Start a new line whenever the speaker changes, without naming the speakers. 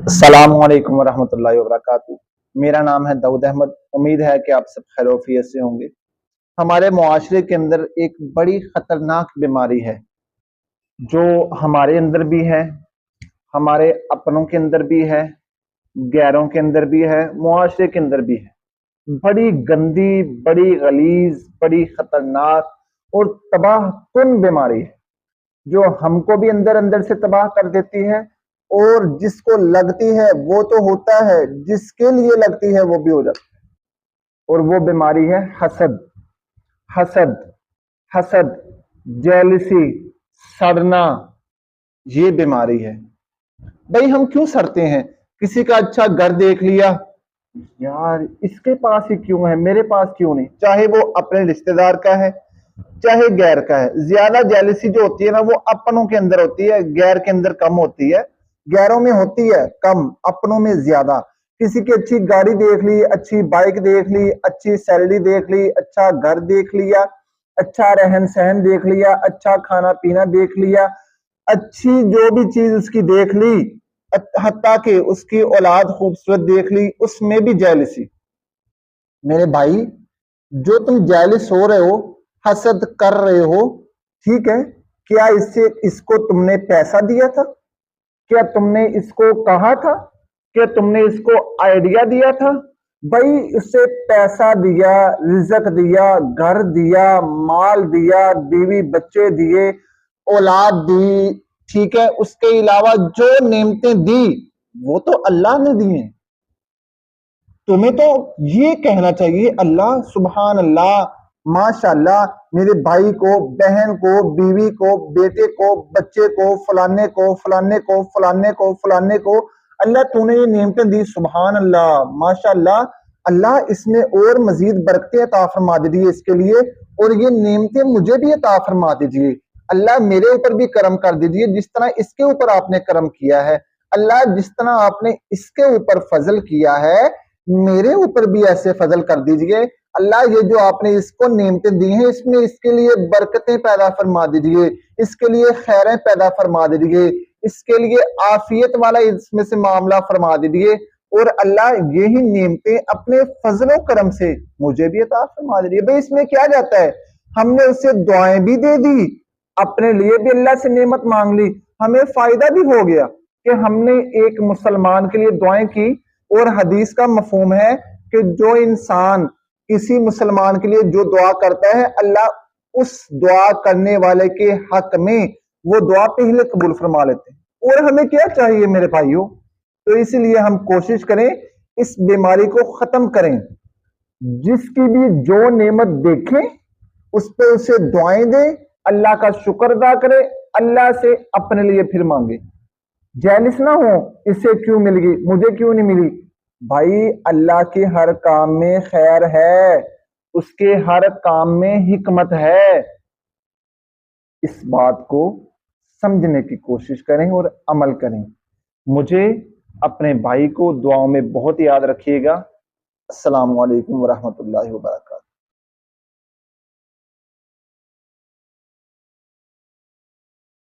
السلام علیکم ورحمۃ اللہ وبرکاتہ۔ میرا نام ہے داؤد احمد۔ امید ہے کہ آپ سب خیر و عافیت سے ہوں گے۔ ہمارے معاشرے کے اندر ایک بڑی خطرناک بیماری ہے جو ہمارے اندر بھی ہے، ہمارے اپنوں کے اندر بھی ہے، غیروں کے اندر بھی ہے، معاشرے کے اندر بھی ہے۔ بڑی گندی، بڑی غلیظ، بڑی خطرناک اور تباہ کن بیماری ہے جو ہم کو بھی اندر اندر سے تباہ کر دیتی ہے، اور جس کو لگتی ہے وہ تو ہوتا ہے، جس کے لیے لگتی ہے وہ بھی ہو جاتا ہے۔ اور وہ بیماری ہے حسد۔ حسد، حسد، جیلسی، سڑنا، یہ بیماری ہے۔ بھائی ہم کیوں سڑتے ہیں؟ کسی کا اچھا گھر دیکھ لیا، یار اس کے پاس ہی کیوں ہے، میرے پاس کیوں نہیں؟ چاہے وہ اپنے رشتہ دار کا ہے چاہے غیر کا ہے۔ زیادہ جیلسی جو ہوتی ہے نا وہ اپنوں کے اندر ہوتی ہے، غیر کے اندر کم ہوتی ہے۔ غیروں میں ہوتی ہے کم، اپنوں میں زیادہ۔ کسی کی اچھی گاڑی دیکھ لی، اچھی بائک دیکھ لی، اچھی سیلری دیکھ لی، اچھا گھر دیکھ لیا، اچھا رہن سہن دیکھ لیا، اچھا کھانا پینا دیکھ لیا، اچھی جو بھی چیز اس کی دیکھ لی، حتیٰ کہ اس کی اولاد خوبصورت دیکھ لی، اس میں بھی جیلسی۔ میرے بھائی جو تم جیلس ہو رہے ہو، حسد کر رہے ہو، ٹھیک ہے، کیا اس کو تم نے پیسہ دیا تھا؟ کیا تم نے اس کو کہا تھا؟ کیا تم نے اس کو آئیڈیا دیا تھا؟ بھائی اسے پیسہ دیا، رزق دیا، گھر دیا، مال دیا، بیوی بچے دیے، اولاد دی، ٹھیک ہے، اس کے علاوہ جو نعمتیں دی وہ تو اللہ نے دی ہیں۔ تمہیں تو یہ کہنا چاہیے اللہ سبحان اللہ، ماشاء اللہ، میرے بھائی کو، بہن کو، بیوی کو، بیٹے کو، بچے کو، فلانے کو، فلانے کو، فلانے کو، فلانے کو، اللہ تو نے یہ نعمتیں دی، سبحان اللہ، ماشاء اللہ، اللہ اس میں اور مزید برکتیں عطا فرما دیجیے اس کے لیے، اور یہ نعمتیں مجھے بھی عطا فرما دیجیے۔ اللہ میرے اوپر بھی کرم کر دیجیے جس طرح اس کے اوپر آپ نے کرم کیا ہے۔ اللہ جس طرح آپ نے اس کے اوپر فضل کیا ہے میرے اوپر بھی ایسے فضل کر دیجئے۔ اللہ یہ جو آپ نے اس کو نعمتیں دی ہیں اس میں اس کے لیے برکتیں پیدا فرما دیجئے، اس کے لیے خیریں پیدا فرما دیجئے، اس کے لیے عافیت والا اس میں سے معاملہ فرما دیجئے، اور اللہ یہی نعمتیں اپنے فضل و کرم سے مجھے بھی عطا فرما دیجئے۔ بھئی اس میں کیا جاتا ہے؟ ہم نے اسے دعائیں بھی دے دی، اپنے لیے بھی اللہ سے نعمت مانگ لی، ہمیں فائدہ بھی ہو گیا کہ ہم نے ایک مسلمان کے لیے دعائیں کی، اور حدیث کا مفہوم ہے کہ جو انسان کسی مسلمان کے لیے جو دعا کرتا ہے اللہ اس دعا کرنے والے کے حق میں وہ دعا پہلے قبول فرما لیتے ہیں۔ اور ہمیں کیا چاہیے میرے بھائیوں؟ تو اسی لیے ہم کوشش کریں اس بیماری کو ختم کریں۔ جس کی بھی جو نعمت دیکھیں اس پہ اسے دعائیں دیں، اللہ کا شکر ادا کرے، اللہ سے اپنے لیے پھر مانگے۔ جیلس نہ ہو، اسے کیوں مل گئی مجھے کیوں نہیں ملی؟ بھائی اللہ کے ہر کام میں خیر ہے، اس کے ہر کام میں حکمت ہے۔ اس بات کو سمجھنے کی کوشش کریں اور عمل کریں۔ مجھے اپنے بھائی کو دعاؤں میں بہت یاد رکھیے گا۔ السلام علیکم ورحمۃ اللہ وبرکاتہ۔